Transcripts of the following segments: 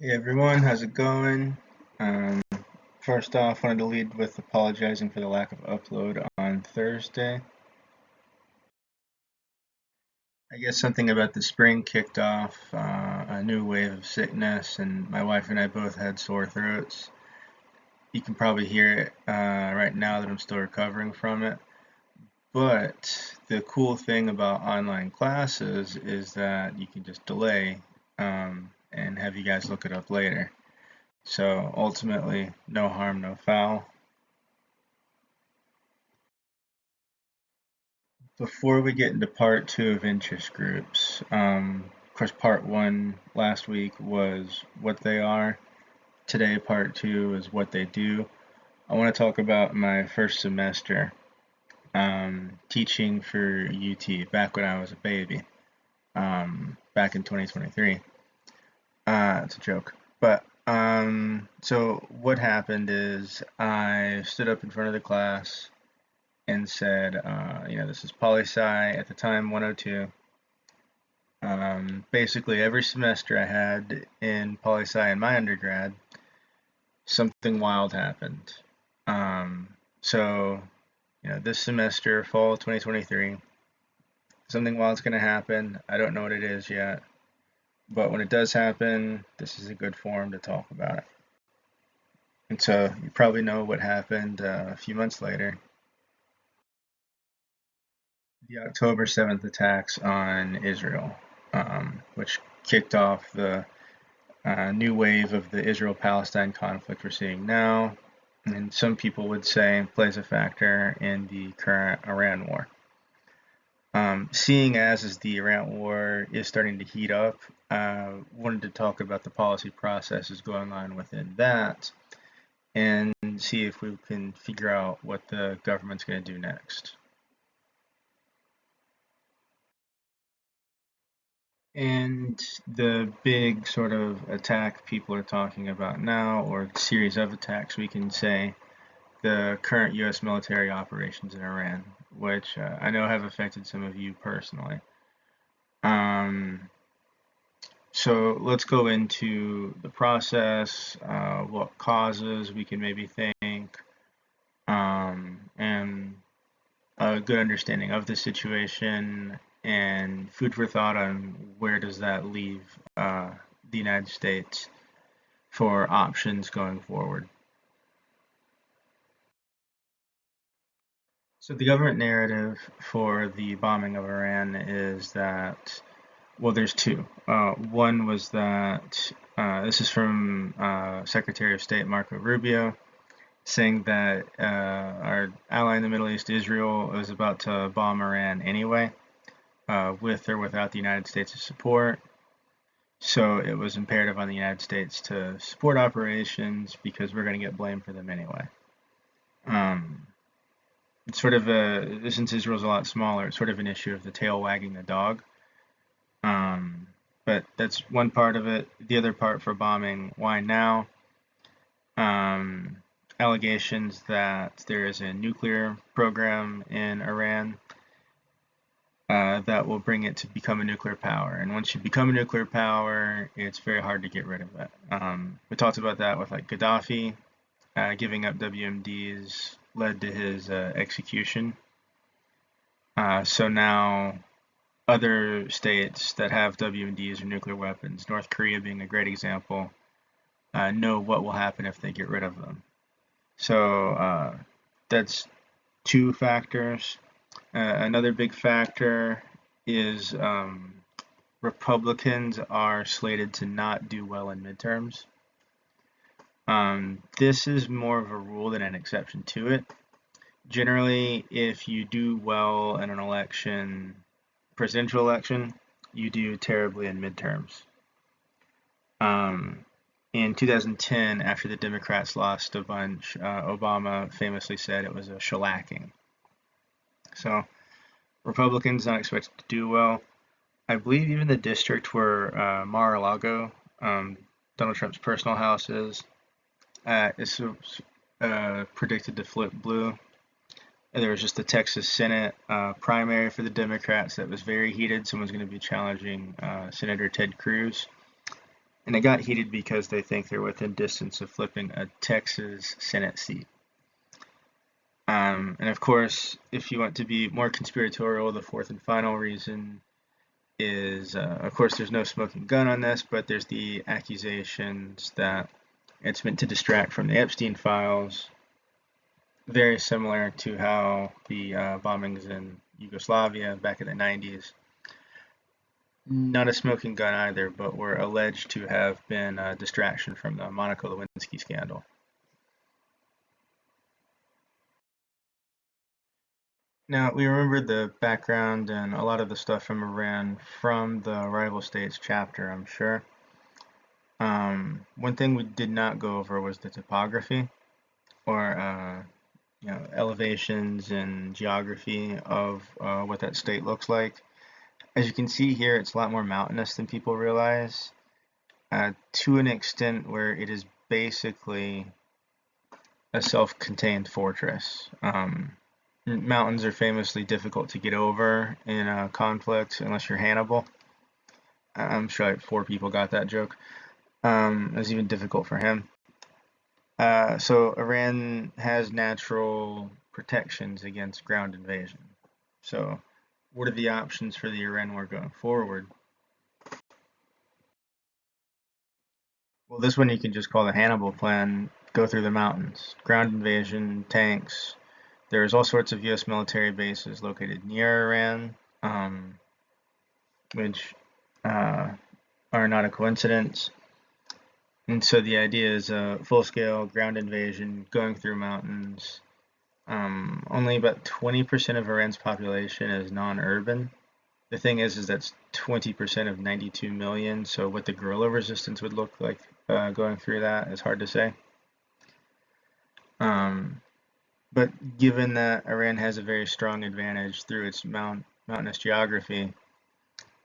Hey everyone, how's it going? Um, First off, wanted to lead with apologizing for the lack of upload on Thursday. I guess something about the spring kicked off a new wave of sickness, and my wife and I both had sore throats. You can probably hear it right now that I'm still recovering from it. But the cool thing about online classes is that you can just delay and have you guys look it up later. So ultimately, no harm, no foul. Before we get into part two of interest groups, of course, part one last week was what they are. Today, part two is what they do. I want to talk about my first semester teaching for UT back when I was a baby, back in 2023. It's a joke. But so what happened is I stood up in front of the class and said, this is poli sci at the time 102. Basically, every semester I had in poli sci in my undergrad, something wild happened. So, this semester, fall 2023, something wild's going to happen. I don't know what it is yet, but when it does happen, this is a good forum to talk about it. And so, you probably know what happened a few months later. The October 7th attacks on Israel, which kicked off the new wave of the Israel-Palestine conflict we're seeing now, and some people would say plays a factor in the current Iran war. Seeing as the Iran war is starting to heat up, wanted to talk about the policy processes going on within that and see if we can figure out what the government's going to do next. And the big sort of attack people are talking about now, or series of attacks, we can say, the current U.S. military operations in Iran, which I know have affected some of you personally. Um, so let's go into the process, what causes we can maybe think, and a good understanding of the situation and food for thought on where does that leave the United States for options going forward. So the government narrative for the bombing of Iran is that, well, there's two. One was that this is from Secretary of State Marco Rubio, saying that our ally in the Middle East, Israel, is about to bomb Iran anyway, with or without the United States' support. So it was imperative on the United States to support operations because we're going to get blamed for them anyway. It's sort of since Israel's a lot smaller, it's sort of an issue of the tail wagging the dog. Um, but that's one part of it. The other part for bombing, why now? Um, Allegations that there is a nuclear program in Iran that will bring it to become a nuclear power. And once you become a nuclear power, it's very hard to get rid of it. We talked about that with like Gaddafi giving up WMDs led to his execution. So now other states that have WMDs or nuclear weapons, North Korea being a great example, know what will happen if they get rid of them. So that's two factors. Another big factor is Republicans are slated to not do well in midterms. This is more of a rule than an exception to it. Generally, if you do well in an election, presidential election, you do terribly in midterms. In 2010, after the Democrats lost a bunch, Obama famously said it was a shellacking. So Republicans not expected to do well. I believe even the district where Mar-a-Lago, Donald Trump's personal house is predicted to flip blue. And there was just the Texas Senate primary for the Democrats that was very heated. Someone's going to be challenging Senator Ted Cruz. And it got heated because they think they're within distance of flipping a Texas Senate seat. And of course, if you want to be more conspiratorial, the fourth and final reason is, of course, there's no smoking gun on this, but there's the accusations that it's meant to distract from the Epstein files, very similar to how the bombings in Yugoslavia back in the 90s. Not a smoking gun either, but were alleged to have been a distraction from the Monica Lewinsky scandal. Now, we remember the background and a lot of the stuff from Iran from the Rival States chapter, I'm sure. One thing we did not go over was the topography, or elevations and geography of what that state looks like. As you can see here, it's a lot more mountainous than people realize, to an extent where it is basically a self-contained fortress. Mountains are famously difficult to get over in a conflict unless you're Hannibal. I'm sure like 4 people got that joke. It was even difficult for him. So Iran has natural protections against ground invasion. So what are the options for the Iran war going forward? Well, this one you can just call the Hannibal plan. Go through the mountains. Ground invasion, tanks. There's all sorts of U.S. military bases located near Iran, which are not a coincidence. And so the idea is a full-scale ground invasion going through mountains. Only about 20% of Iran's population is non-urban. The thing is that's 20% of 92 million, so what the guerrilla resistance would look like going through that is hard to say. But given that Iran has a very strong advantage through its mountainous geography,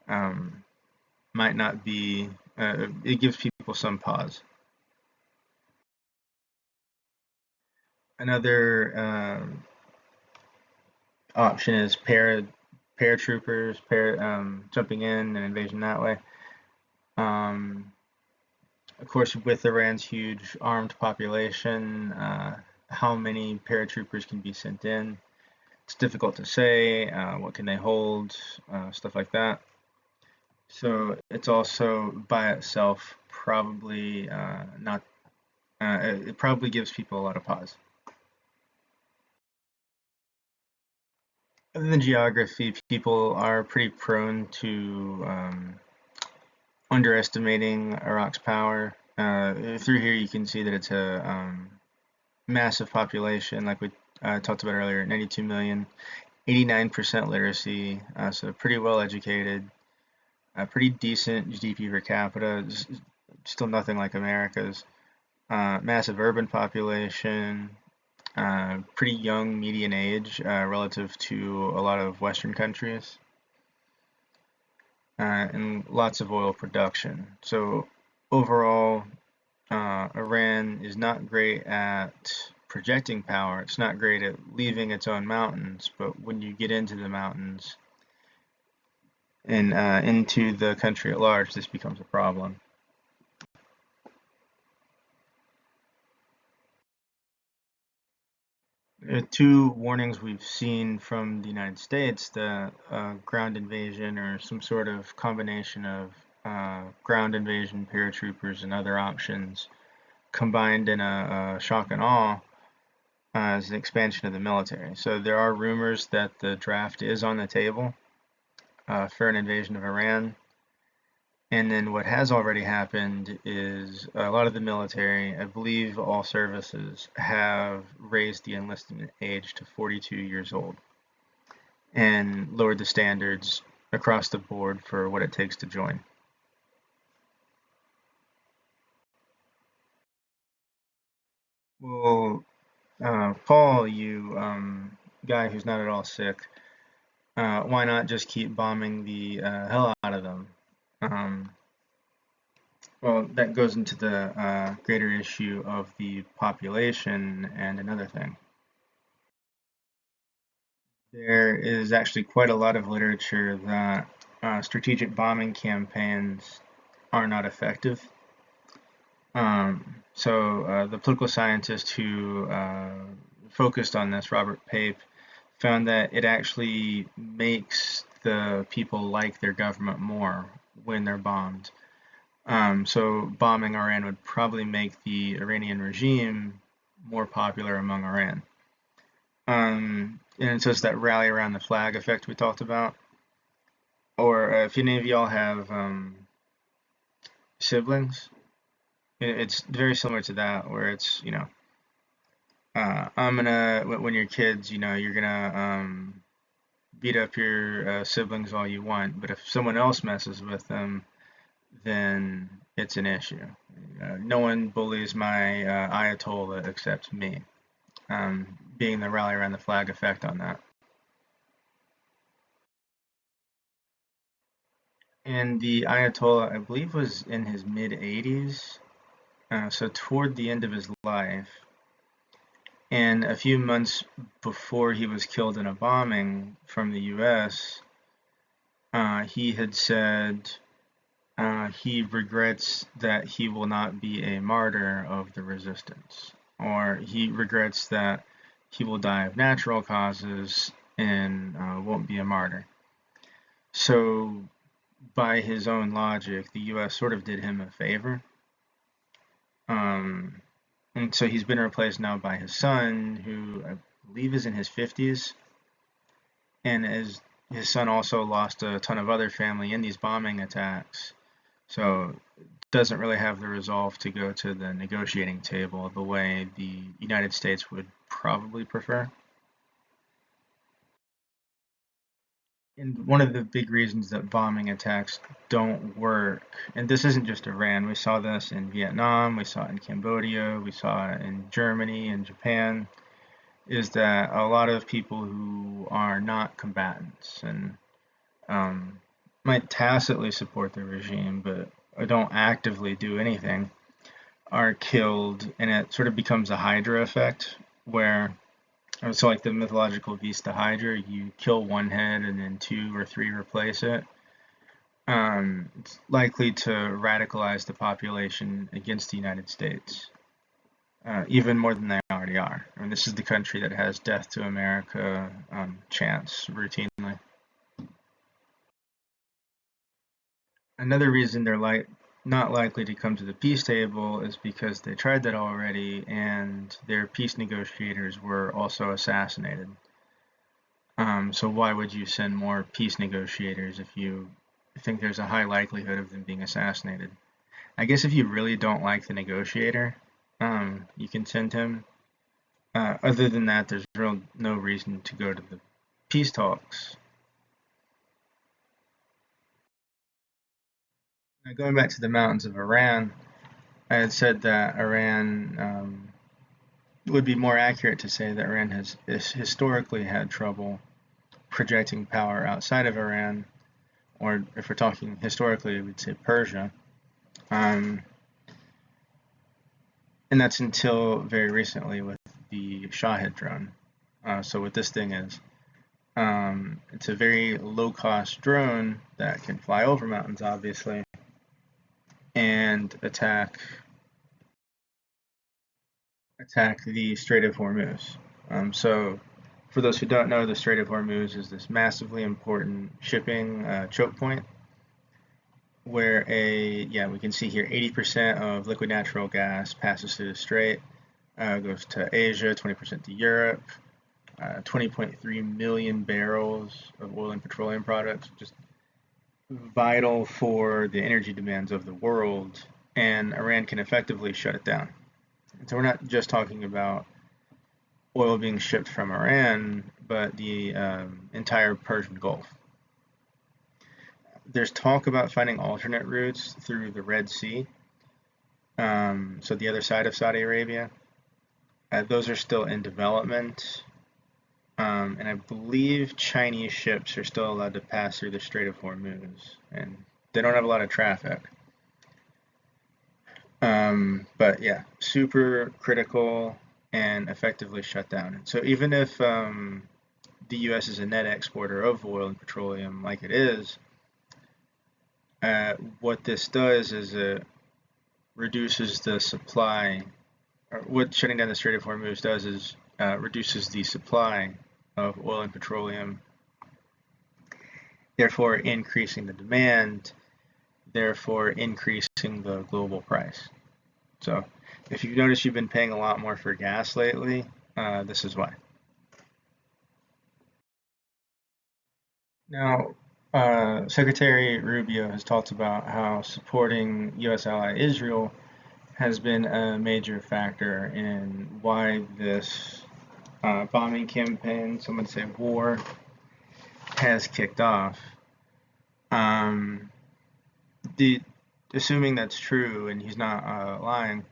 might not be, it gives people some pause. Another option is paratroopers, jumping in and invasion that way. Of course, with Iran's huge armed population, how many paratroopers can be sent in? It's difficult to say. What can they hold? Stuff like that. So it's also by itself probably not. It probably gives people a lot of pause. Other than geography, people are pretty prone to underestimating Iraq's power. Through here, you can see that it's a massive population, like we talked about earlier, 92 million, 89% literacy, so pretty well educated, pretty decent GDP per capita, still nothing like America's. Massive urban population, pretty young median age relative to a lot of Western countries, and lots of oil production. So overall, Iran is not great at projecting power. It's not great at leaving its own mountains, but when you get into the mountains and into the country at large, this becomes a problem. Two warnings we've seen from the United States, the ground invasion or some sort of combination of ground invasion, paratroopers, and other options combined in a shock and awe as an expansion of the military. So there are rumors that the draft is on the table for an invasion of Iran. And then what has already happened is a lot of the military, I believe all services, have raised the enlistment age to 42 years old and lowered the standards across the board for what it takes to join. Well, Paul, you guy who's not at all sick, why not just keep bombing the hell out of them? Um, well, that goes into the greater issue of the population and another thing. There is actually quite a lot of literature that strategic bombing campaigns are not effective. The political scientist who focused on this, Robert Pape, found that it actually makes the people like their government more when they're bombed. So bombing Iran would probably make the Iranian regime more popular among Iran. And so it's that rally around the flag effect we talked about. Or if any of y'all have siblings, it's very similar to that, where it's, I'm gonna, when you're kids, you're gonna beat up your siblings all you want, but if someone else messes with them, then it's an issue. No one bullies my Ayatollah except me, being the rally around the flag effect on that. And the Ayatollah, I believe, was in his mid 80s, so toward the end of his life. And a few months before he was killed in a bombing from the US, he had said he regrets that he will not be a martyr of the resistance, or he regrets that he will die of natural causes and won't be a martyr. So, by his own logic, the US sort of did him a favor. And so he's been replaced now by his son, who I believe is in his 50s. And his son also lost a ton of other family in these bombing attacks. So doesn't really have the resolve to go to the negotiating table the way the United States would probably prefer. And one of the big reasons that bombing attacks don't work, and this isn't just Iran, we saw this in Vietnam, we saw it in Cambodia, we saw it in Germany and Japan, is that a lot of people who are not combatants and might tacitly support the regime but don't actively do anything are killed, and it sort of becomes a Hydra effect where so like the mythological beast, the Hydra, you kill one head and then two or three replace it. It's likely to radicalize the population against the United States, even more than they already are. I mean, this is the country that has "Death to America" chants routinely. Another reason they're not likely to come to the peace table is because they tried that already, and their peace negotiators were also assassinated. So why would you send more peace negotiators if you think there's a high likelihood of them being assassinated? I guess if you really don't like the negotiator, you can send him. Other than that, there's no reason to go to the peace talks. Now, going back to the mountains of Iran, I had said that Iran would be more accurate to say that Iran has historically had trouble projecting power outside of Iran, or if we're talking historically, we'd say Persia. And that's until very recently with the Shahed drone. So what this thing is, it's a very low-cost drone that can fly over mountains, obviously, and attack the Strait of Hormuz. So for those who don't know, the Strait of Hormuz is this massively important shipping choke point where we can see here 80% of liquid natural gas passes through the strait, goes to Asia, 20% to Europe, 20.3 million barrels of oil and petroleum products, just vital for the energy demands of the world, and Iran can effectively shut it down. And so we're not just talking about oil being shipped from Iran, but the entire Persian Gulf. There's talk about finding alternate routes through the Red Sea, so the other side of Saudi Arabia. Those are still in development, and I believe Chinese ships are still allowed to pass through the Strait of Hormuz, and they don't have a lot of traffic. But yeah, super critical and effectively shut down. So even if the U.S. is a net exporter of oil and petroleum, like it is, what this does is it reduces the supply, or what shutting down the Strait of Hormuz does is reduces the supply of oil and petroleum, therefore increasing the demand, therefore increasing the global price. So if you've noticed you've been paying a lot more for gas lately, this is why. Now, Secretary Rubio has talked about how supporting U.S. ally Israel has been a major factor in why this bombing campaign, some would say war, has kicked off. Assuming that's true and he's not lying,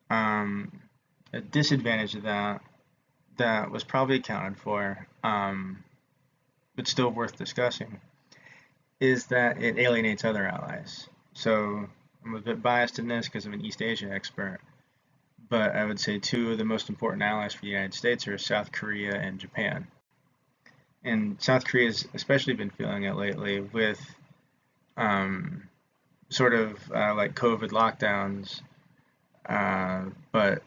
a disadvantage of that was probably accounted for, but still worth discussing, is that it alienates other allies. So I'm a bit biased in this because I'm an East Asia expert, but I would say two of the most important allies for the United States are South Korea and Japan. And South Korea's especially been feeling it lately with sort of like COVID lockdowns, but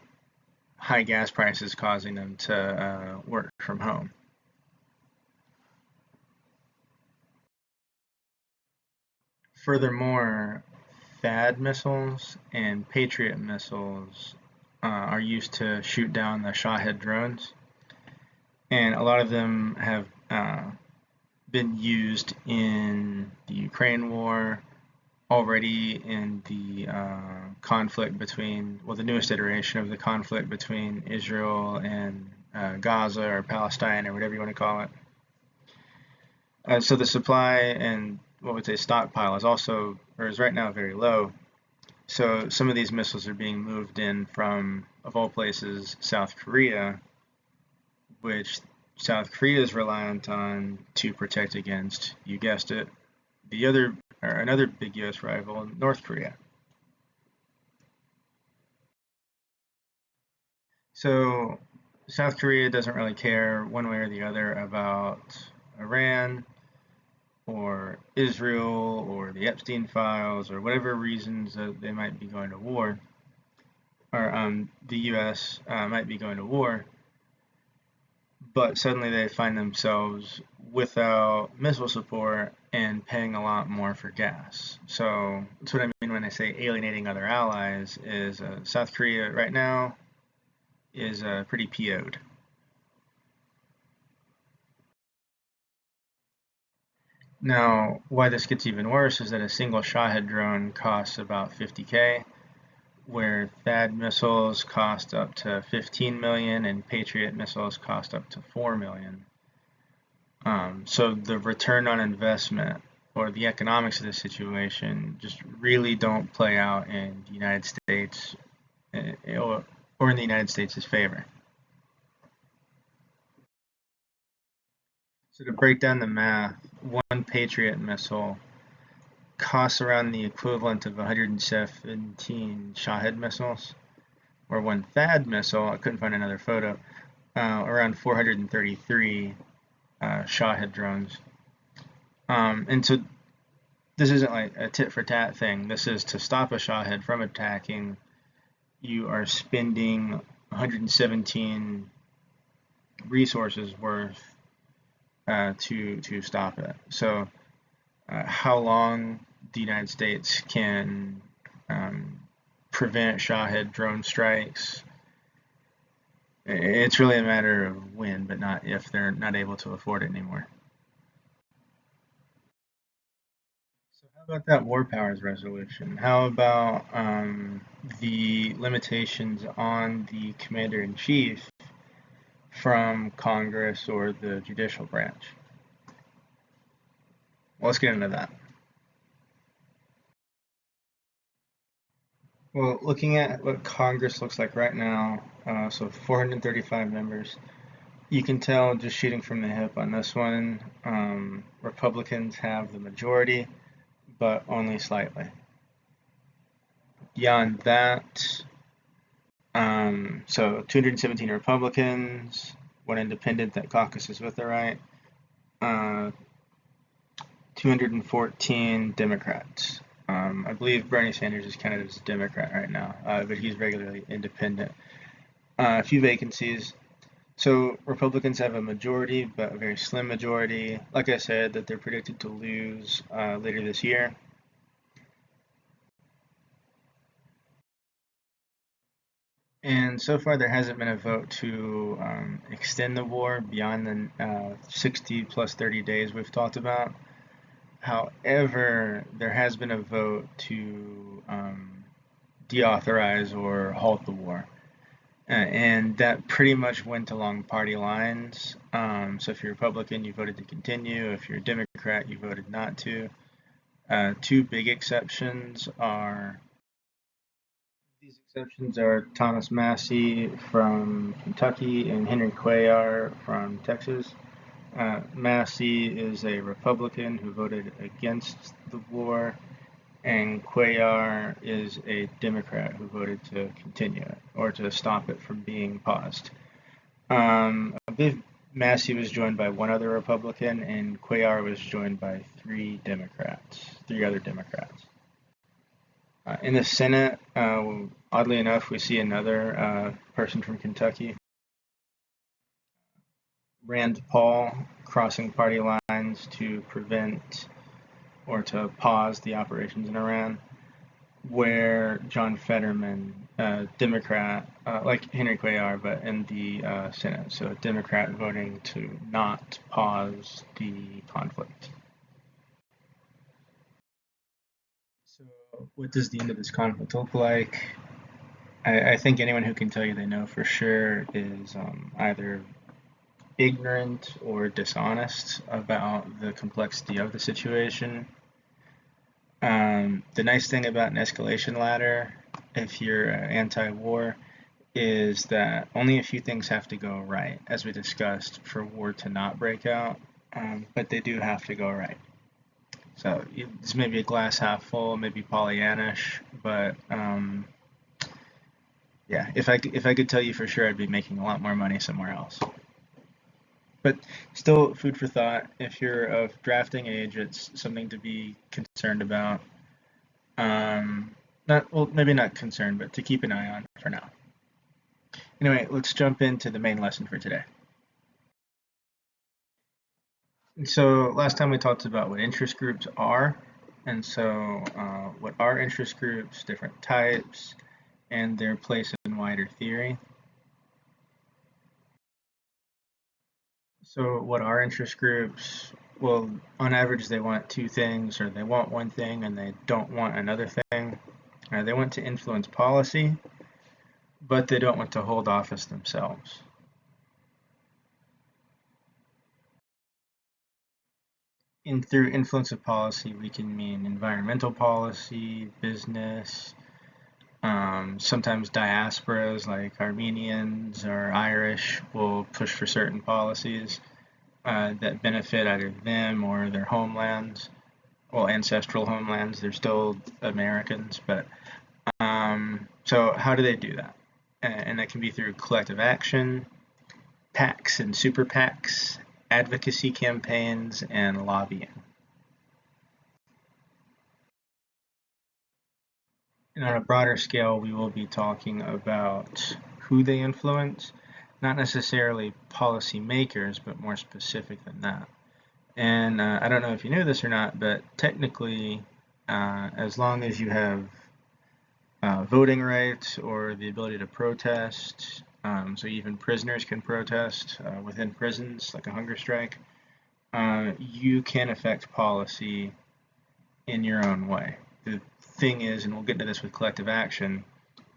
high gas prices causing them to work from home. Furthermore, THAAD missiles and Patriot missiles are used to shoot down the Shahed drones, and a lot of them have been used in the Ukraine war, already in the conflict between, well, the newest iteration of the conflict between Israel and Gaza or Palestine or whatever you want to call it. So the supply and what would say stockpile is also, or is right now, very low. So some of these missiles are being moved in from, of all places, South Korea, which South Korea is reliant on to protect against, you guessed it, another big U.S. rival, North Korea. So South Korea doesn't really care one way or the other about Iran or Israel or the Epstein files or whatever reasons that they might be going to war, or the U.S. Might be going to war, but suddenly they find themselves without missile support and paying a lot more for gas. So that's what I mean when I say alienating other allies, is South Korea right now is pretty PO'd. Now, why this gets even worse is that a single Shahed drone costs about 50K, where THAAD missiles cost up to 15 million and Patriot missiles cost up to 4 million. So the return on investment or the economics of the situation just really don't play out in the United States or in the United States' favor. So to break down the math, one Patriot missile costs around the equivalent of 117 Shahed missiles, or one THAAD missile, I couldn't find another photo, around 433 Shahed drones. And so this isn't like a tit for tat thing. This is to stop a Shahed from attacking. You are spending 117 resources worth to stop it. So how long the United States can prevent Shahed drone strikes, it's really a matter of when, but not if. They're not able to afford it anymore. So how about that War Powers resolution? How about the limitations on the commander-in-chief from Congress or the judicial branch? Well, let's get into that. Well, looking at what Congress looks like right now, so 435 members, you can tell just shooting from the hip on this one, Republicans have the majority, but only slightly. Beyond that, so 217 Republicans, one independent that caucuses with the right, 214 Democrats. I believe Bernie Sanders is counted as a Democrat right now, but he's regularly independent. A few vacancies. So Republicans have a majority, but a very slim majority. Like I said, that they're predicted to lose later this year. And so far, there hasn't been a vote to extend the war beyond the 60 plus 30 days we've talked about. However, there has been a vote to deauthorize or halt the war. And that pretty much went along party lines. So if you're Republican, you voted to continue. If you're a Democrat, you voted not to. Two big exceptions are Thomas Massie from Kentucky and Henry Cuellar from Texas. Massie is a Republican who voted against the war, and Cuellar is a Democrat who voted to continue it or to stop it from being paused. I believe Massie was joined by one other Republican, and Cuellar was joined by three other Democrats. In the Senate, oddly enough, we see another person from Kentucky, Rand Paul, crossing party lines to prevent or to pause the operations in Iran, where John Fetterman, Democrat, like Henry Cuellar, but in the Senate, so a Democrat voting to not pause the conflict. So what does the end of this conflict look like? I think anyone who can tell you they know for sure is either ignorant or dishonest about the complexity of the situation. The nice thing about an escalation ladder, if you're anti-war, is that only a few things have to go right, as we discussed, for war to not break out, but they do have to go right. So this may be a glass half full, maybe Pollyannish, but yeah, if I could tell you for sure, I'd be making a lot more money somewhere else. But still, food for thought. If you're of drafting age, it's something to be concerned about. Maybe not concerned, but to keep an eye on for now. Anyway, let's jump into the main lesson for today. And so last time we talked about what interest groups are, and so what are interest groups, different types, and their place in wider theory. So what are interest groups? Well, on average, they want two things, or they want one thing and they don't want another thing. They want to influence policy, but they don't want to hold office themselves. And through influence of policy, we can mean environmental policy, business, sometimes diasporas like Armenians or Irish will push for certain policies that benefit either them or their homelands, well, ancestral homelands. They're still Americans, but so how do they do that? And that can be through collective action, PACs and super PACs, advocacy campaigns, and lobbying. And on a broader scale, we will be talking about who they influence, not necessarily policymakers, but more specific than that. And I don't know if you knew this or not, but technically, as long as you have voting rights or the ability to protest, so even prisoners can protest within prisons, like a hunger strike, you can affect policy in your own way. The thing is, and we'll get into this with collective action,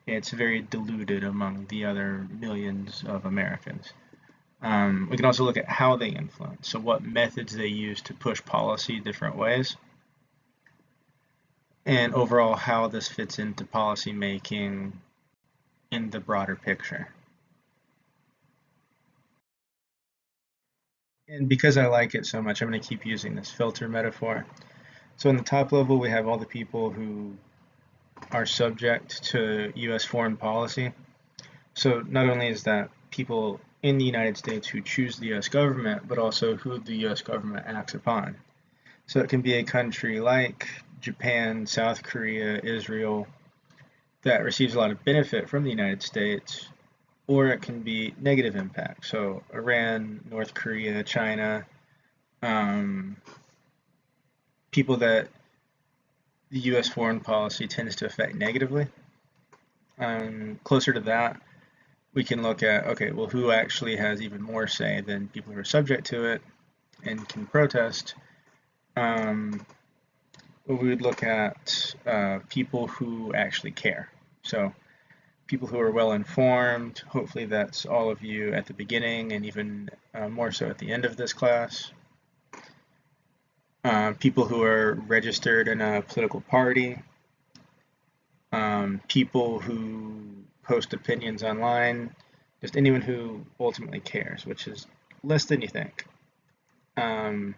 it's very diluted among the other millions of Americans. We can also look at how they influence, so what methods they use to push policy different ways, and overall how this fits into policy making in the broader picture. And because I like it so much, I'm going to keep using this filter metaphor. So in the top level, we have all the people who are subject to U.S. foreign policy. So not only is that people in the United States who choose the U.S. government, but also who the U.S. government acts upon. So it can be a country like Japan, South Korea, Israel, that receives a lot of benefit from the United States, or it can be negative impact. So Iran, North Korea, China, um, people that the U.S. foreign policy tends to affect negatively. Closer to that, we can look at, okay, well, who actually has even more say than people who are subject to it and can protest? We would look at people who actually care. So people who are well informed, hopefully that's all of you at the beginning and even more so at the end of this class. People who are registered in a political party, people who post opinions online, just anyone who ultimately cares, which is less than you think. And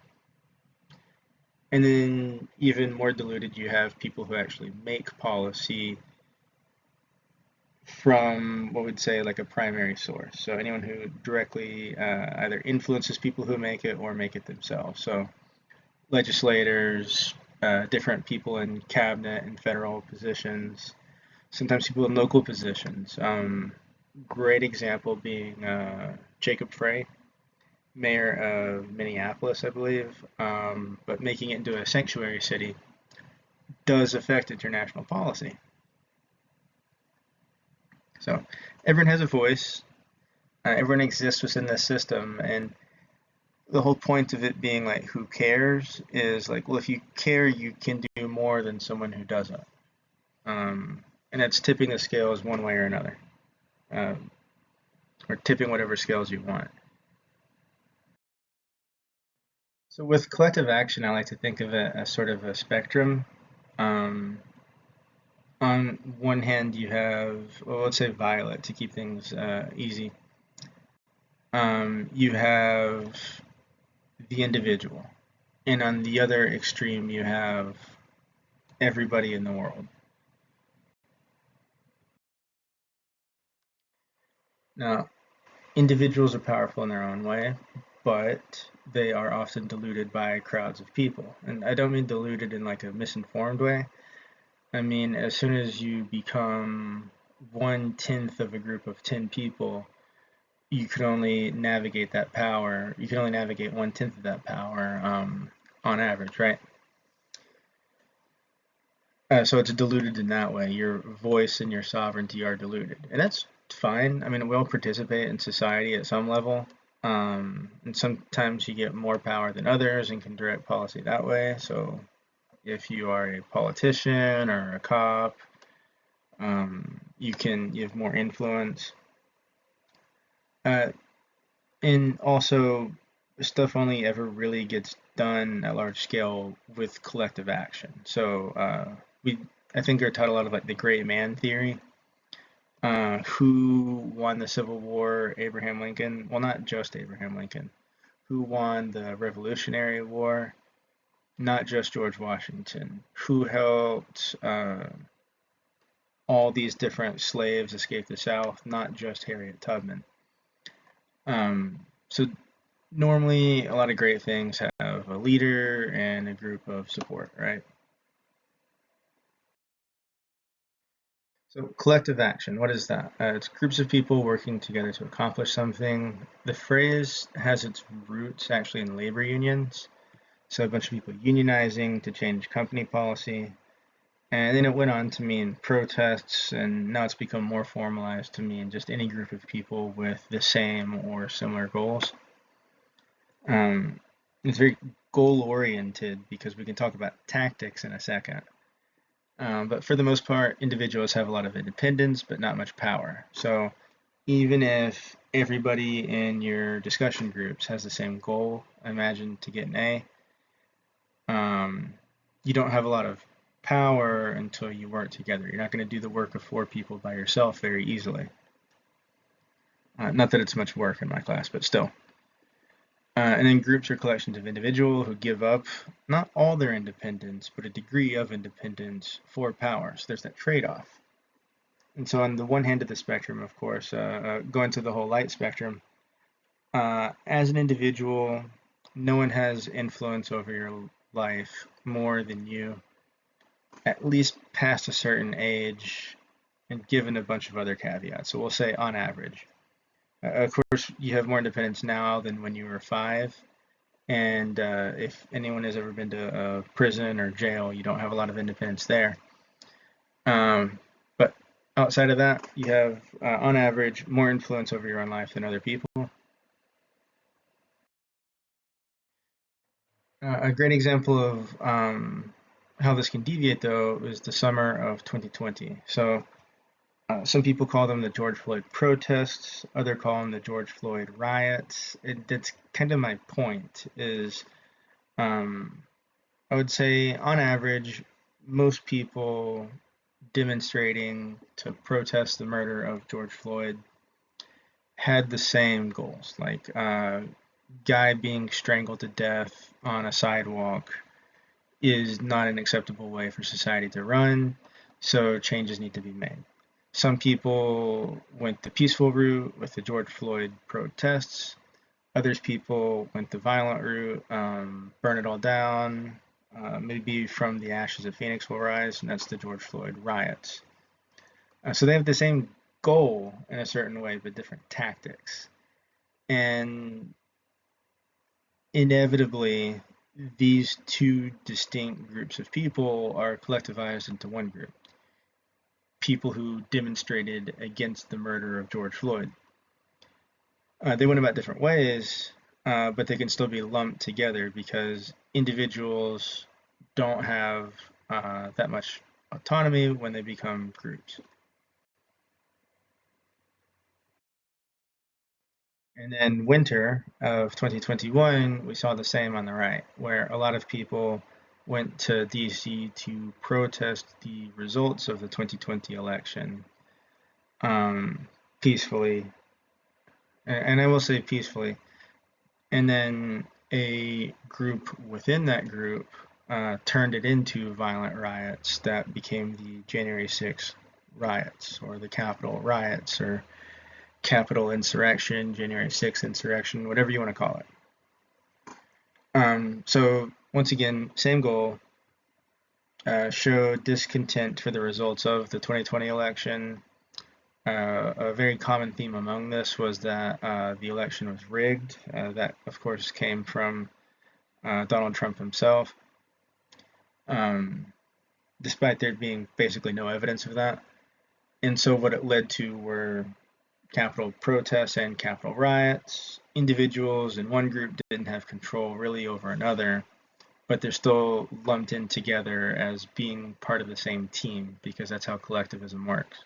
then even more diluted, you have people who actually make policy from what we'd say like a primary source. So anyone who directly either influences people who make it or make it themselves. So legislators, different people in cabinet and federal positions, sometimes people in local positions. Great example being Jacob Frey, mayor of Minneapolis, I believe, but making it into a sanctuary city does affect international policy. So everyone has a voice, everyone exists within this system, and the whole point of it being like who cares is like, well, if you care, you can do more than someone who doesn't. And it's tipping the scales one way or another, or tipping whatever scales you want. So with collective action, I like to think of it as sort of a spectrum. Um, on one hand, you have, well, let's say violet to keep things easy. You have the individual, and on the other extreme, you have everybody in the world. Now, individuals are powerful in their own way, but they are often diluted by crowds of people. And I don't mean diluted in like a misinformed way. I mean, as soon as you become 1/10 of a group of 10 people, you can only navigate that power. You can only navigate 1/10 of that power on average, right? So it's diluted in that way. Your voice and your sovereignty are diluted, and that's fine. I mean, we all participate in society at some level, and sometimes you get more power than others and can direct policy that way. So if you are a politician or a cop, you have more influence. And also, stuff only ever really gets done at large scale with collective action. So I think are taught a lot of like the great man theory. Who won the Civil War? Abraham Lincoln. Well, not just Abraham Lincoln. Who won the Revolutionary War? Not just George Washington. Who helped all these different slaves escape the South? Not just Harriet Tubman. So normally a lot of great things have a leader and a group of support, right? So collective action, what is that? It's groups of people working together to accomplish something. The phrase has its roots actually in labor unions. So a bunch of people unionizing to change company policy. And then it went on to mean protests, and now it's become more formalized to mean just any group of people with the same or similar goals. It's very goal oriented because we can talk about tactics in a second. But for the most part, individuals have a lot of independence, but not much power. So even if everybody in your discussion groups has the same goal, imagine to get an A, you don't have a lot of power until you work together. You're not going to do the work of 4 people by yourself very easily. Not that it's much work in my class, but still. And then groups are collections of individuals who give up not all their independence, but a degree of independence for power. So there's that trade-off. And so on the one hand of the spectrum, of course, going to the whole light spectrum, as an individual, no one has influence over your life more than you. at least past a certain age, and given a bunch of other caveats. So we'll say on average. Of course, you have more independence now than when you were 5. And if anyone has ever been to a prison or jail, you don't have a lot of independence there. But outside of that, you have, on average, more influence over your own life than other people. A great example of how this can deviate, though, is the summer of 2020. So some people call them the George Floyd protests, others call them the George Floyd riots. That's kind of my point. Is um, I would say, on average, most people demonstrating to protest the murder of George Floyd had the same goals, like guy being strangled to death on a sidewalk is not an acceptable way for society to run, so changes need to be made. Some people went the peaceful route with the George Floyd protests. Others people went the violent route, burn it all down. Maybe from the ashes of Phoenix will rise, and that's the George Floyd riots. So they have the same goal in a certain way, but different tactics. And inevitably, these two distinct groups of people are collectivized into one group, people who demonstrated against the murder of George Floyd. They went about different ways, but they can still be lumped together because individuals don't have that much autonomy when they become groups. And then winter of 2021, we saw the same on the right, where a lot of people went to DC to protest the results of the 2020 election peacefully. And I will say peacefully. And then a group within that group turned it into violent riots that became the January 6th riots, or the Capitol riots, or Capitol insurrection, January 6th insurrection, whatever you want to call it. So once again, same goal, show discontent for the results of the 2020 election. A very common theme among this was that the election was rigged. That, of course, came from Donald Trump himself, despite there being basically no evidence of that. And so what it led to were Capitol protests and Capitol riots. Individuals in one group didn't have control really over another, but they're still lumped in together as being part of the same team because that's how collectivism works.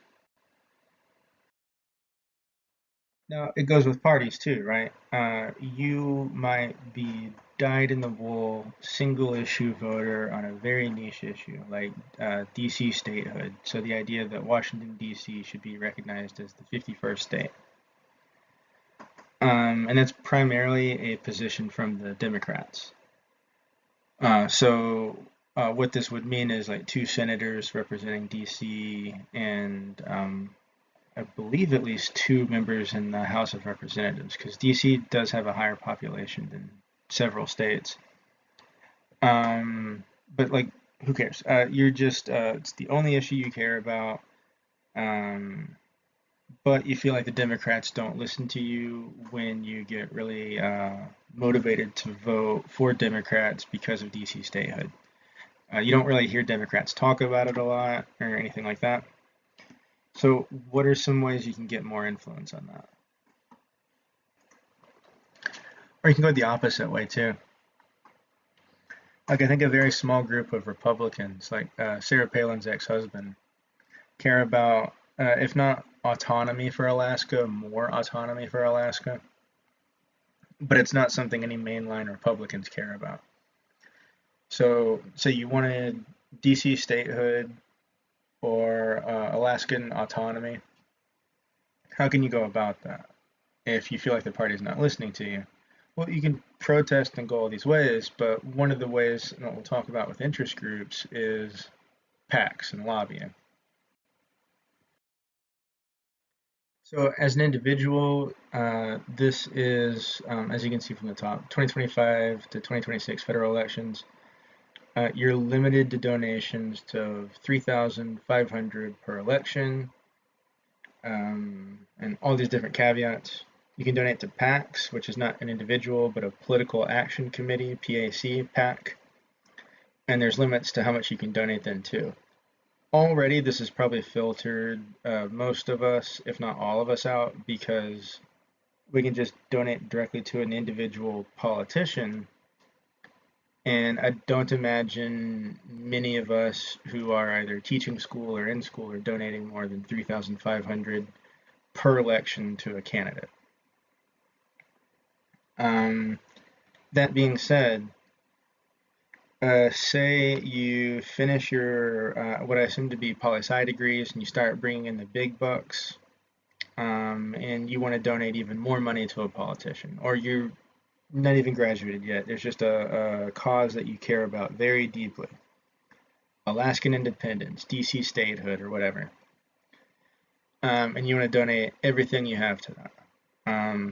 Now, it goes with parties too, right? You might be dyed-in-the-wool, single-issue voter on a very niche issue, like DC statehood. So the idea that Washington, D.C. should be recognized as the 51st state. And that's primarily a position from the Democrats. So what this would mean is like 2 senators representing DC and I believe at least 2 members in the House of Representatives, because DC does have a higher population than several states. But like, who cares? You're just it's the only issue you care about. But you feel like the Democrats don't listen to you when you get really motivated to vote for Democrats because of DC statehood. You don't really hear Democrats talk about it a lot or anything like that. So what are some ways you can get more influence on that? Or you can go the opposite way too. Like I think a very small group of Republicans, like Sarah Palin's ex-husband, care about, if not autonomy for Alaska, more autonomy for Alaska. But it's not something any mainline Republicans care about. So say you wanted DC statehood or Alaskan autonomy. How can you go about that if you feel like the party's not listening to you? Well, you can protest and go all these ways, but one of the ways, and what we'll talk about with interest groups, is PACs and lobbying. So as an individual, this is, as you can see from the top, 2025 to 2026 federal elections. You're limited to donations to 3,500 per election, and all these different caveats. You can donate to PACs, which is not an individual, but a political action committee, PAC, PAC. And there's limits to how much you can donate then too. Already, this has probably filtered most of us, if not all of us, out because we can just donate directly to an individual politician. And I don't imagine many of us who are either teaching school or in school are donating more than 3,500 per election to a candidate. That being said, say you finish your what I assume to be poli-sci degrees and you start bringing in the big bucks, and you want to donate even more money to a politician, or you're not even graduated yet. There's just a cause that you care about very deeply. Alaskan independence, DC statehood, or whatever. And you want to donate everything you have to that.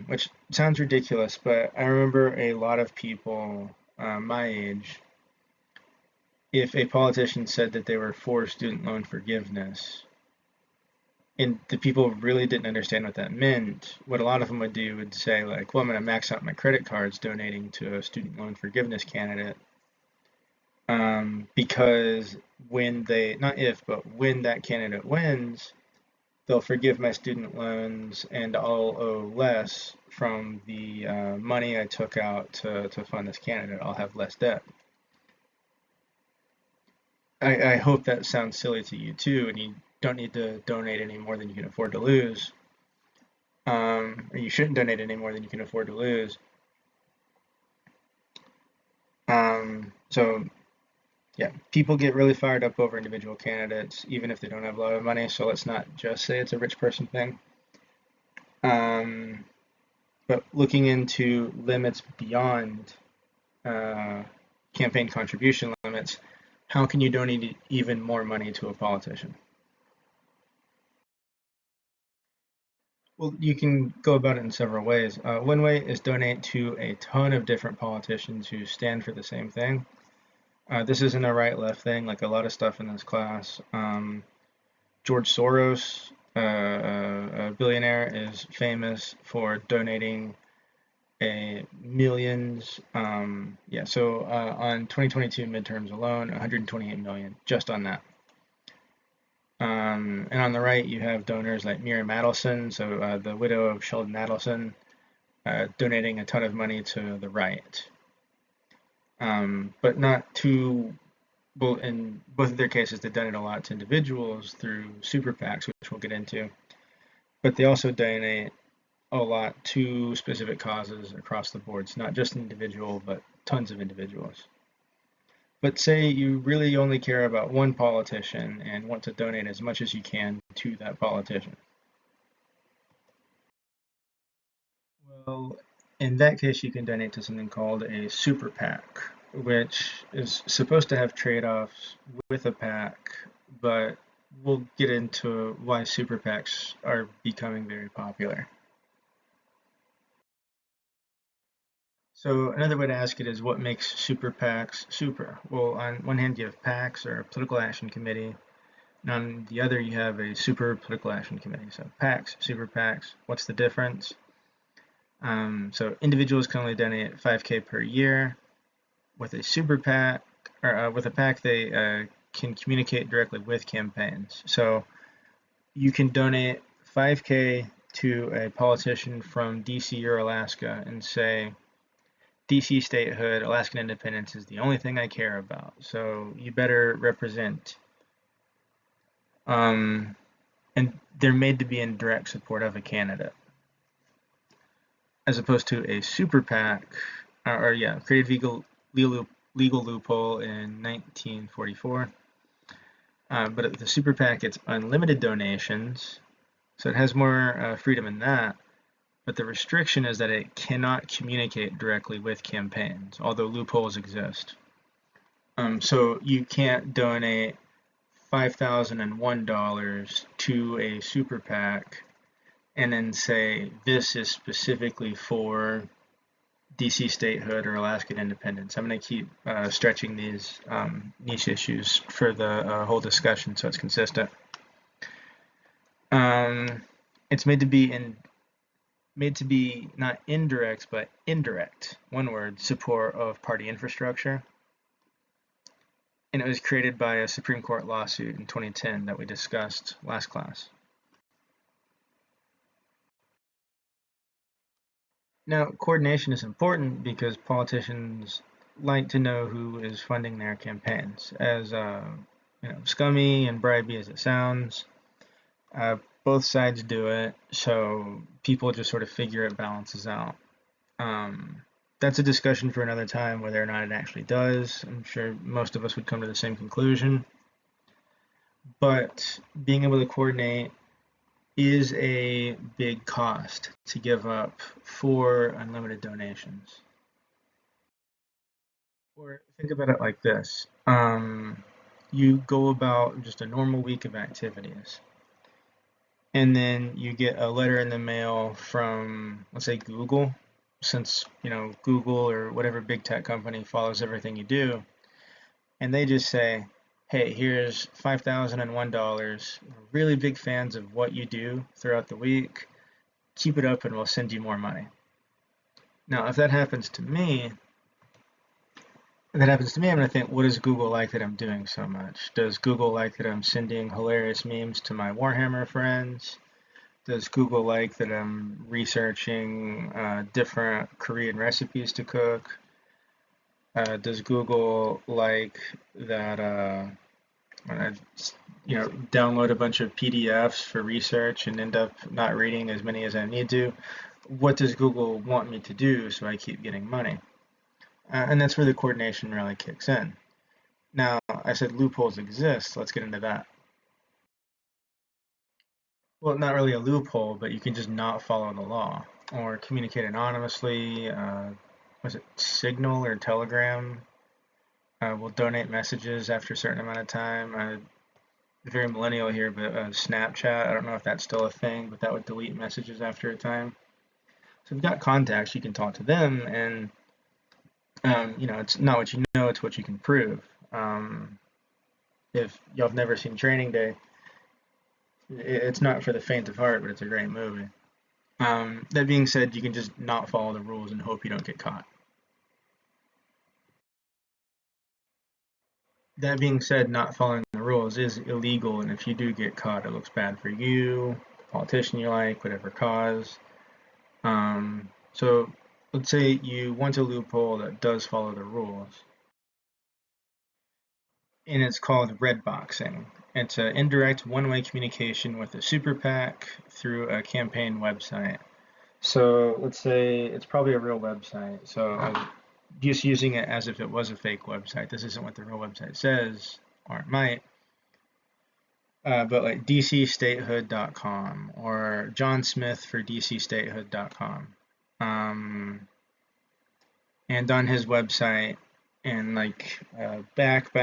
Which sounds ridiculous, but I remember a lot of people my age, if a politician said that they were for student loan forgiveness, and the people really didn't understand what that meant, what a lot of them would do would say, like, well, I'm going to max out my credit cards donating to a student loan forgiveness candidate. Because when they, not if, but when that candidate wins, they'll forgive my student loans and I'll owe less from the money I took out to fund this candidate. I'll have less debt. I hope that sounds silly to you too, and you don't need to donate any more than you can afford to lose. Or you shouldn't donate any more than you can afford to lose. So yeah, people get really fired up over individual candidates, even if they don't have a lot of money. So let's not just say it's a rich person thing. But looking into limits beyond campaign contribution limits, how can you donate even more money to a politician? Well, you can go about it in several ways. One way is donate to a ton of different politicians who stand for the same thing. This isn't a right-left thing, like a lot of stuff in this class. George Soros, a billionaire, is famous for donating millions. So on 2022 midterms alone, 128 million just on that. And on the right, you have donors like Miriam Adelson, so the widow of Sheldon Adelson, donating a ton of money to the right. But not to, well, in both of their cases, they donate a lot to individuals through super PACs, which we'll get into. But they also donate a lot to specific causes across the board. It's not just individual, but tons of individuals. But say you really only care about one politician and want to donate as much as you can to that politician. Well, in that case, you can donate to something called a super PAC, which is supposed to have trade-offs with a PAC, but we'll get into why super PACs are becoming very popular. So another way to ask it is, what makes super PACs super? Well, on one hand, you have PACs, or a political action committee, and on the other, you have a super political action committee. So PACs, super PACs, what's the difference? So individuals can only donate $5K per year. With a super PAC, or with a PAC, they can communicate directly with campaigns. So you can donate $5K to a politician from DC or Alaska and say, DC statehood, Alaskan independence is the only thing I care about. So you better represent. And they're made to be in direct support of a candidate. As opposed to a super PAC, created legal loophole in 1944. But the super PAC, it's unlimited donations, so it has more freedom in that. But the restriction is that it cannot communicate directly with campaigns, although loopholes exist. So you can't donate $5,001 to a super PAC and then say, this is specifically for DC statehood or Alaskan independence. I'm going to keep stretching these niche issues for the whole discussion so it's consistent. It's made to be not indirect but indirect, one word, support of party infrastructure. And it was created by a Supreme Court lawsuit in 2010 that we discussed last class. Now, coordination is important because politicians like to know who is funding their campaigns. As scummy and bribey as it sounds, both sides do it, so people just sort of figure it balances out. That's a discussion for another time, whether or not it actually does. I'm sure most of us would come to the same conclusion. But being able to coordinate is a big cost to give up for unlimited donations. Or think about it like this. You go about just a normal week of activities, and then you get a letter in the mail from, let's say, Google, since Google or whatever big tech company follows everything you do, and they just say, hey, here's $5,001. We're really big fans of what you do throughout the week. Keep it up and we'll send you more money. Now, if that happens to me, I'm going to think, what does Google like that I'm doing so much? Does Google like that I'm sending hilarious memes to my Warhammer friends? Does Google like that I'm researching different Korean recipes to cook? Does Google like that I download a bunch of PDFs for research and end up not reading as many as I need to? What does Google want me to do so I keep getting money? And that's where the coordination really kicks in. Now, I said loopholes exist. Let's get into that. Well, not really a loophole, but you can just not follow the law or communicate anonymously. Was it Signal or Telegram? Will donate messages after a certain amount of time. Very millennial here, but Snapchat, I don't know if that's still a thing, but that would delete messages after a time. So if you've got contacts, you can talk to them, and it's not what you know, it's what you can prove. If y'all have never seen Training Day, it's not for the faint of heart, but it's a great movie. That being said, you can just not follow the rules and hope you don't get caught. That being said, not following the rules is illegal, and if you do get caught, it looks bad for you, the politician you like, whatever cause. So let's say you want a loophole that does follow the rules, and it's called red boxing. It's an indirect one-way communication with a super PAC through a campaign website. So let's say it's probably a real website. So I'm just using it as if it was a fake website. This isn't what the real website says, or it might. But like dcstatehood.com or John Smith for dcstatehood.com. And on his website, and like back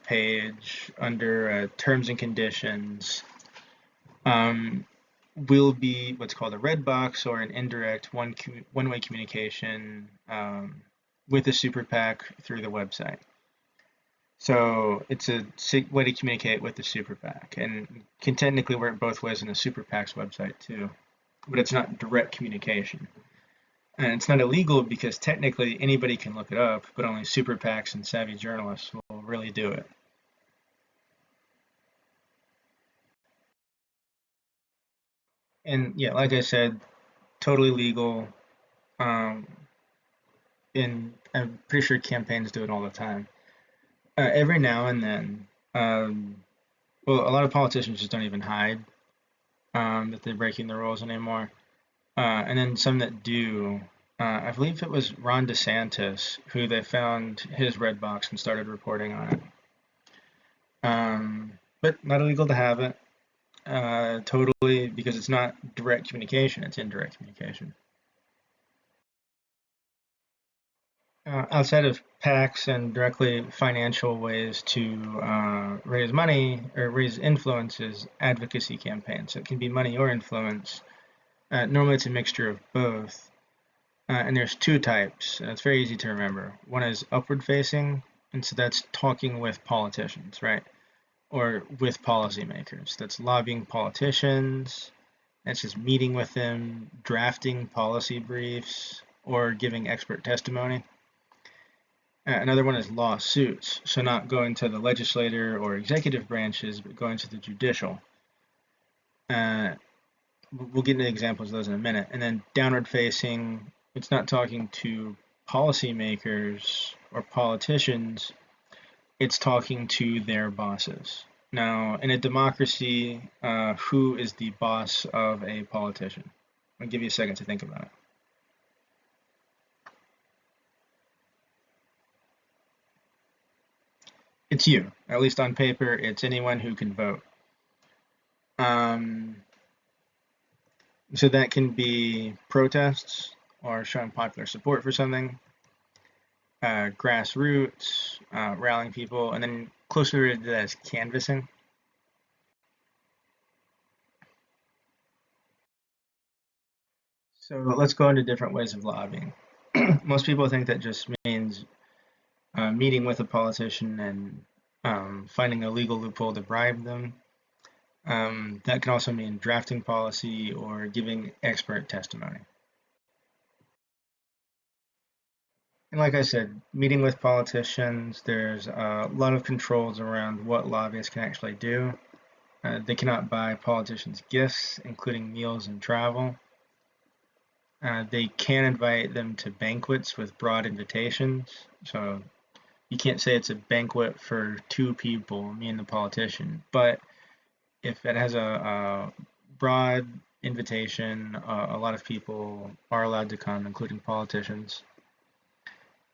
page under terms and conditions, will be what's called a red box or an indirect one-way communication with a super PAC through the website. So it's a way to communicate with the super PAC, and can technically work both ways on the super PAC's website too, but it's not direct communication. And it's not illegal because technically anybody can look it up, but only super PACs and savvy journalists will really do it. And yeah, like I said, totally legal. And I'm pretty sure campaigns do it all the time. Every now and then, well, a lot of politicians just don't even hide that they're breaking the rules anymore. And then some that do, I believe it was Ron DeSantis who they found his red box and started reporting on it. But not illegal to have it, totally, because it's not direct communication, it's indirect communication. Outside of PACs and directly financial ways to raise money or raise influence is advocacy campaigns. So it can be money or influence. Normally it's a mixture of both. And there's two types, and it's very easy to remember. One is upward facing, and so that's talking with politicians, right? Or with policymakers. That's lobbying politicians, that's just meeting with them, drafting policy briefs, or giving expert testimony. Another one is lawsuits, so not going to the legislature or executive branches, but going to the judicial. We'll get into examples of those in a minute. And then downward facing, it's not talking to policymakers or politicians, it's talking to their bosses. Now, in a democracy, who is the boss of a politician? I'll give you a second to think about it. It's you. At least on paper, it's anyone who can vote. So that can be protests or showing popular support for something, grassroots, rallying people, and then closer to that is canvassing. So let's go into different ways of lobbying. Most people think that just means meeting with a politician and finding a legal loophole to bribe them. That can also mean drafting policy or giving expert testimony. And like I said, meeting with politicians, there's a lot of controls around what lobbyists can actually do. They cannot buy politicians gifts, including meals and travel. They can invite them to banquets with broad invitations. So you can't say it's a banquet for two people, me and the politician, but if it has a broad invitation, a lot of people are allowed to come, including politicians.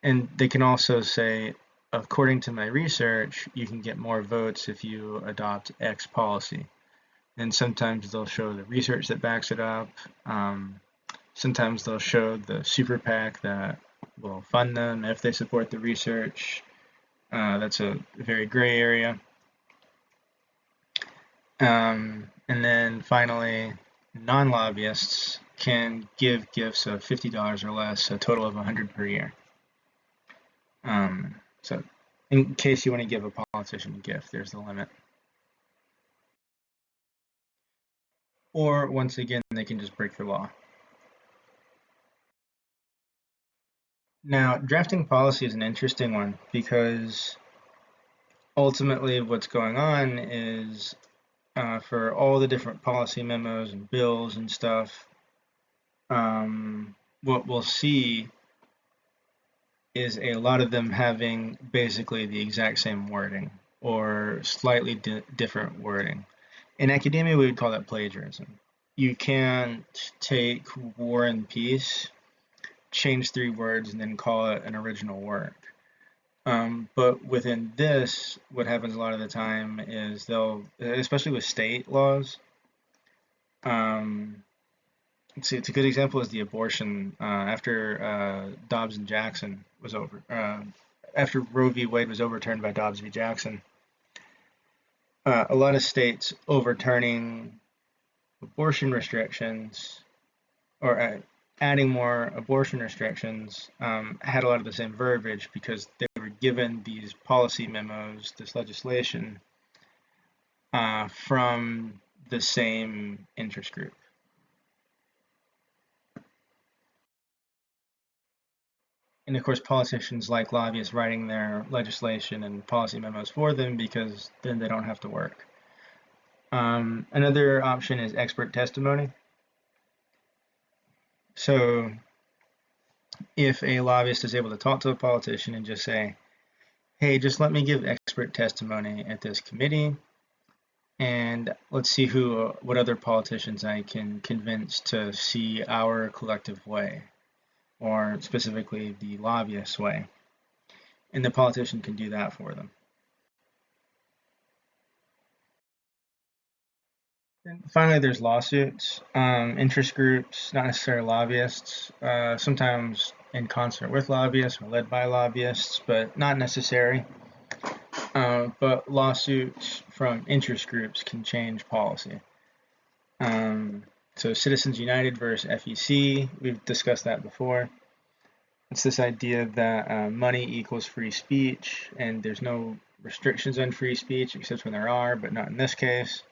And they can also say, according to my research, you can get more votes if you adopt X policy. And sometimes they'll show the research that backs it up. Sometimes they'll show the super PAC that will fund them if they support the research. That's a very gray area. And then finally, non-lobbyists can give gifts of $50 or less, a total of $100 per year. So in case you want to give a politician a gift, there's the limit. Or once again, they can just break the law. Now, drafting policy is an interesting one because ultimately what's going on is for all the different policy memos and bills and stuff, what we'll see is a lot of them having basically the exact same wording or slightly different wording. In academia, we would call that plagiarism. You can't take War and Peace, change 3 words, and then call it an original work. But within this, what happens a lot of the time is they'll, especially with state laws, let's see, it's a good example is the abortion after Dobbs and Jackson was over, after Roe v. Wade was overturned by Dobbs v. Jackson. A lot of states overturning abortion restrictions or adding more abortion restrictions had a lot of the same verbiage because they were given these policy memos, this legislation, from the same interest group. And of course, politicians like lobbyists writing their legislation and policy memos for them because then they don't have to work. Another option is expert testimony. So if a lobbyist is able to talk to a politician and just say, hey, just let me give expert testimony at this committee, and let's see what other politicians I can convince to see our collective way, or specifically the lobbyist way. And the politician can do that for them. And finally, there's lawsuits, interest groups, not necessarily lobbyists, sometimes in concert with lobbyists or led by lobbyists, but not necessary. But lawsuits from interest groups can change policy. So Citizens United versus FEC, we've discussed that before. It's this idea that money equals free speech, and there's no restrictions on free speech except when there are, but not in this case.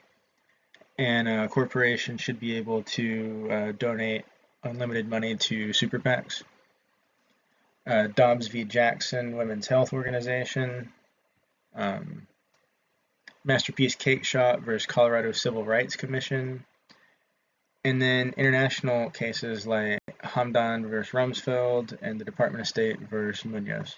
And a corporation should be able to donate unlimited money to super PACs. Dobbs v. Jackson Women's Health Organization, Masterpiece Cake Shop versus Colorado Civil Rights Commission, and then international cases like Hamdan versus Rumsfeld and the Department of State versus Munoz.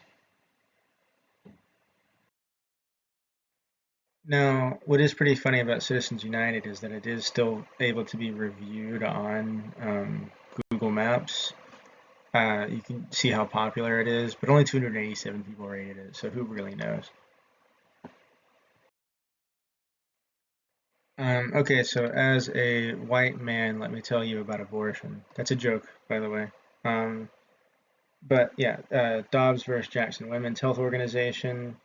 Now, what is pretty funny about Citizens United is that it is still able to be reviewed on Google Maps. You can see how popular it is, but only 287 people rated it, so who really knows? Okay, so as a white man, let me tell you about abortion. That's a joke, by the way. But yeah, Dobbs versus Jackson Women's Health Organization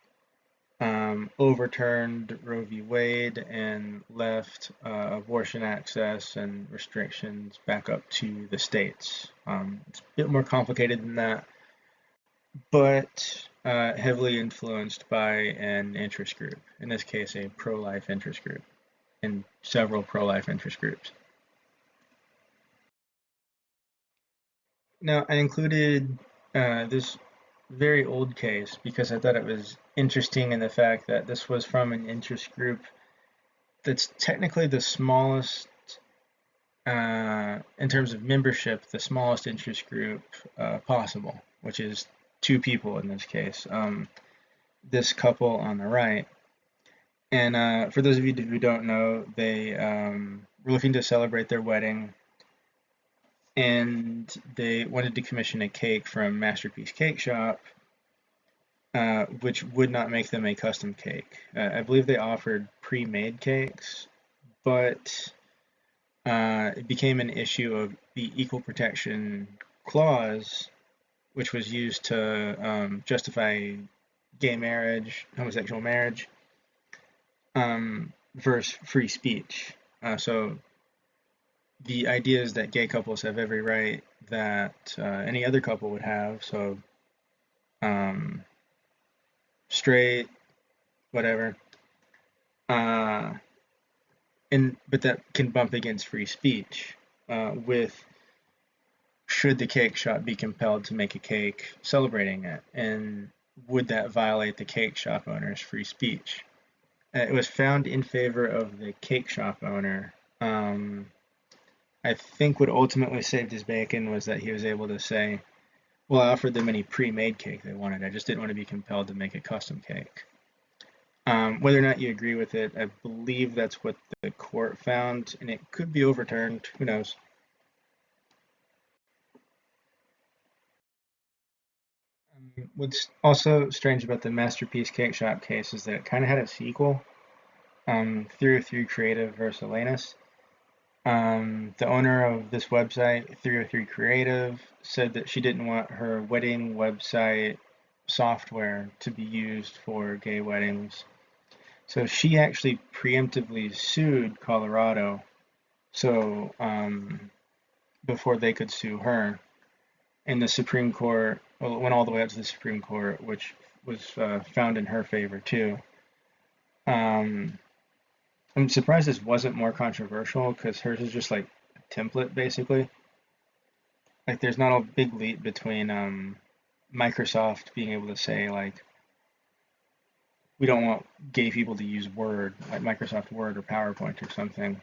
overturned Roe v. Wade and left abortion access and restrictions back up to the states. It's a bit more complicated than that, but heavily influenced by an interest group, in this case, a pro-life interest group, and several pro-life interest groups. Now, I included this very old case because I thought it was interesting in the fact that this was from an interest group that's technically the smallest, in terms of membership, the smallest interest group possible, which is 2 people in this case. This couple on the right. And for those of you who don't know, they were looking to celebrate their wedding, and they wanted to commission a cake from Masterpiece Cake Shop, which would not make them a custom cake. I believe they offered pre-made cakes, but it became an issue of the Equal Protection Clause, which was used to justify gay marriage, homosexual marriage, versus free speech. So the idea is that gay couples have every right that any other couple would have. So straight, whatever. But that can bump against free speech with should the cake shop be compelled to make a cake celebrating it, and would that violate the cake shop owner's free speech? It was found in favor of the cake shop owner. I think what ultimately saved his bacon was that he was able to say, well, I offered them any pre-made cake they wanted. I just didn't want to be compelled to make a custom cake. Whether or not you agree with it, I believe that's what the court found, and it could be overturned. Who knows? What's also strange about the Masterpiece Cake Shop case is that it kind of had a sequel, 303 Creative versus Elenis. The owner of this website, 303 Creative, said that she didn't want her wedding website software to be used for gay weddings. So she actually preemptively sued Colorado, so before they could sue her. And the Supreme Court, well, it went all the way up to the Supreme Court, which was found in her favor too. I'm surprised this wasn't more controversial because hers is just like a template basically. Like there's not a big leap between Microsoft being able to say like we don't want gay people to use Word, like Microsoft Word or PowerPoint or something.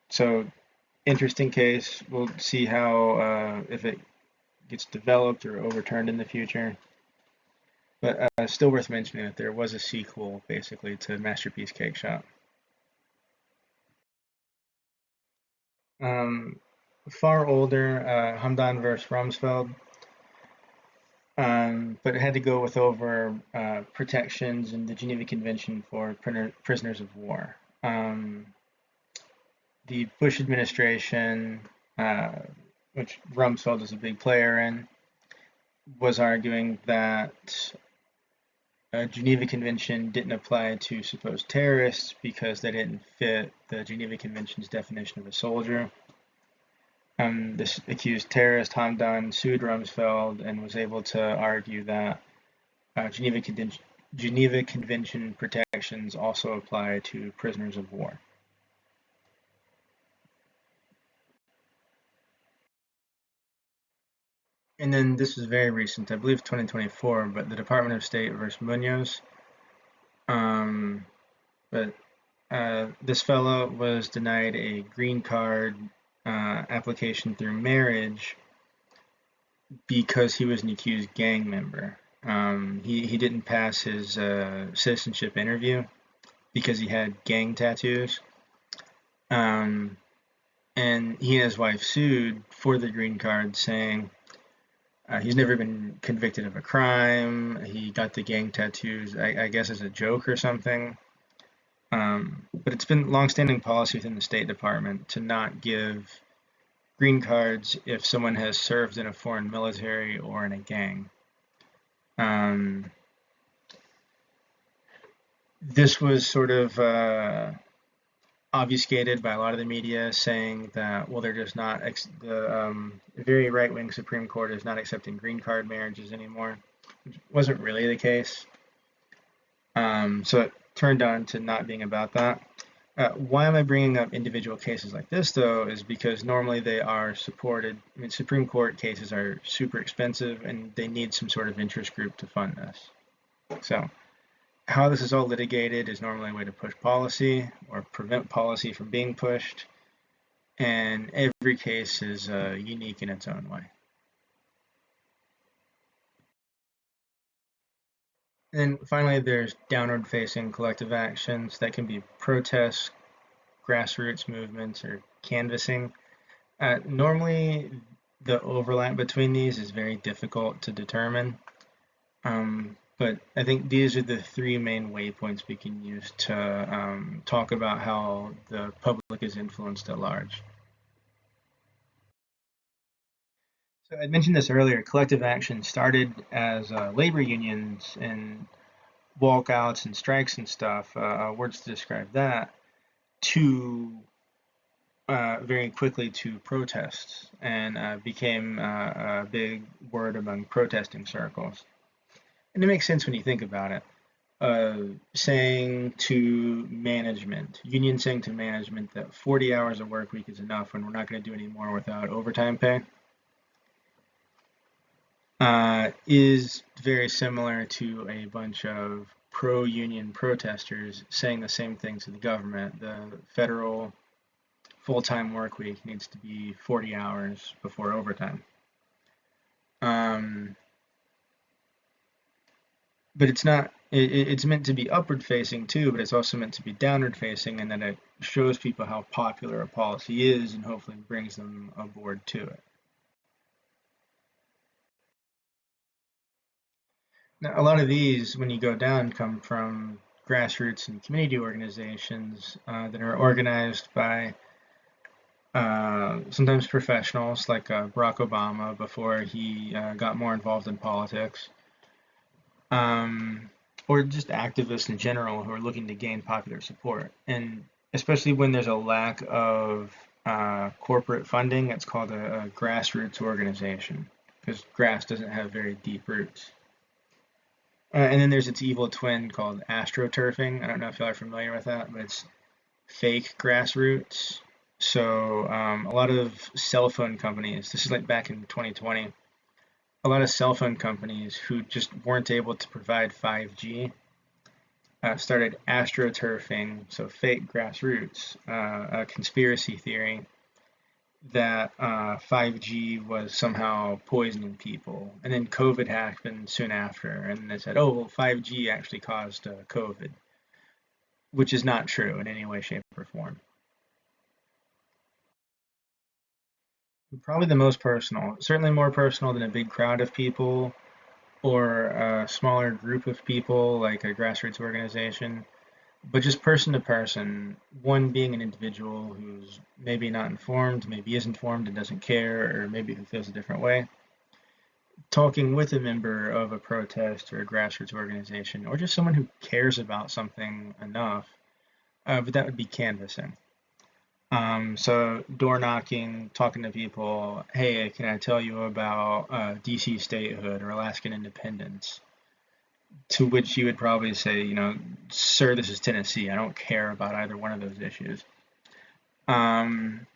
So interesting case. We'll see how if it gets developed or overturned in the future. But still worth mentioning that there was a sequel basically to Masterpiece Cake Shop. Far older, Hamdan versus Rumsfeld. But it had to go with over protections in the Geneva Convention for prisoners of war. The Bush administration, which Rumsfeld is a big player in, was arguing that a Geneva Convention didn't apply to supposed terrorists because they didn't fit the Geneva Convention's definition of a soldier. This accused terrorist Hamdan sued Rumsfeld and was able to argue that Geneva Convention protections also apply to prisoners of war. And then this is very recent, I believe 2024, but the Department of State versus Munoz. Um, but this fellow was denied a green card application through marriage because he was an accused gang member. He didn't pass his citizenship interview because he had gang tattoos. And he and his wife sued for the green card, saying he's never been convicted of a crime. He got the gang tattoos, I guess, as a joke or something. But it's been longstanding policy within the State Department to not give green cards if someone has served in a foreign military or in a gang. This was sort of obfuscated by a lot of the media, saying that, well, they're just not, the very right-wing Supreme Court is not accepting green card marriages anymore, which wasn't really the case. So it turned on to not being about that. Why am I bringing up individual cases like this, though, is because normally they are supported. I mean, Supreme Court cases are super expensive, and they need some sort of interest group to fund this. So how this is all litigated is normally a way to push policy or prevent policy from being pushed, and every case is unique in its own way. And then finally, there's downward-facing collective actions that can be protests, grassroots movements, or canvassing. Normally, the overlap between these is very difficult to determine, but I think these are the three main waypoints we can use to talk about how the public is influenced at large. So I mentioned this earlier, collective action started as labor unions and walkouts and strikes and stuff, words to describe that, to very quickly to protests, and became a big word among protesting circles. And it makes sense when you think about it. Saying to management, union saying to management that 40 hours a work week is enough when we're not going to do any more without overtime pay, is very similar to a bunch of pro-union protesters saying the same thing to the government. The federal full-time work week needs to be 40 hours before overtime. But it's not, it's meant to be upward facing too, but it's also meant to be downward facing, and that it shows people how popular a policy is and hopefully brings them aboard to it. Now, a lot of these, when you go down, come from grassroots and community organizations that are organized by sometimes professionals like Barack Obama before he got more involved in politics, or just activists in general who are looking to gain popular support. And especially when there's a lack of corporate funding, it's called a grassroots organization, because grass doesn't have very deep roots. And then there's its evil twin called astroturfing. I don't know if y'all are familiar with that, but it's fake grassroots. So a lot of cell phone companies, this is like back in 2020, a lot of cell phone companies who just weren't able to provide 5G started astroturfing, so fake grassroots, a conspiracy theory that 5G was somehow poisoning people. And then COVID happened soon after, and they said, oh, well, 5G actually caused COVID, which is not true in any way, shape, or form. Probably the most personal, certainly more personal than a big crowd of people or a smaller group of people like a grassroots organization, but just person to person, one being an individual who's maybe not informed, maybe is informed and doesn't care, or maybe who feels a different way, talking with a member of a protest or a grassroots organization, or just someone who cares about something enough, but that would be canvassing. So door knocking, talking to people, hey, can I tell you about DC statehood or Alaskan independence? To which you would probably say, sir, this is Tennessee. I don't care about either one of those issues. Um,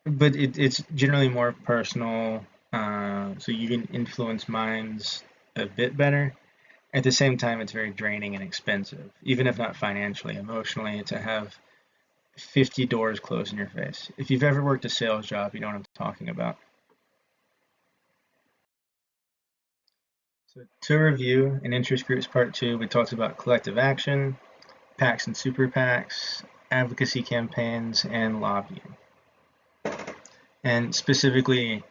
but it's generally more personal, so you can influence minds a bit better. At the same time, it's very draining and expensive, even if not financially, emotionally, to have 50 doors closed in your face. If you've ever worked a sales job, you know what I'm talking about. So to review, in interest groups part 2, we talked about collective action, PACs and super PACs, advocacy campaigns, and lobbying. And specifically,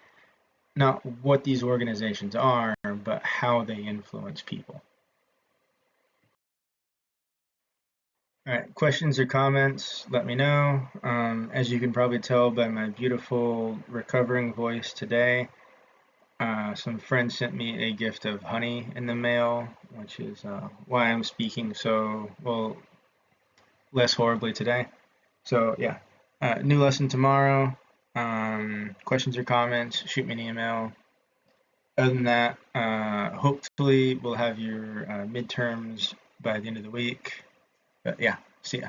not what these organizations are, but how they influence people. All right, questions or comments, let me know. As you can probably tell by my beautiful recovering voice today, some friends sent me a gift of honey in the mail, which is why I'm speaking so, well, less horribly today. So yeah, new lesson tomorrow. Questions or comments, shoot me an email. Other than that, hopefully we'll have your midterms by the end of the week. But yeah, see ya.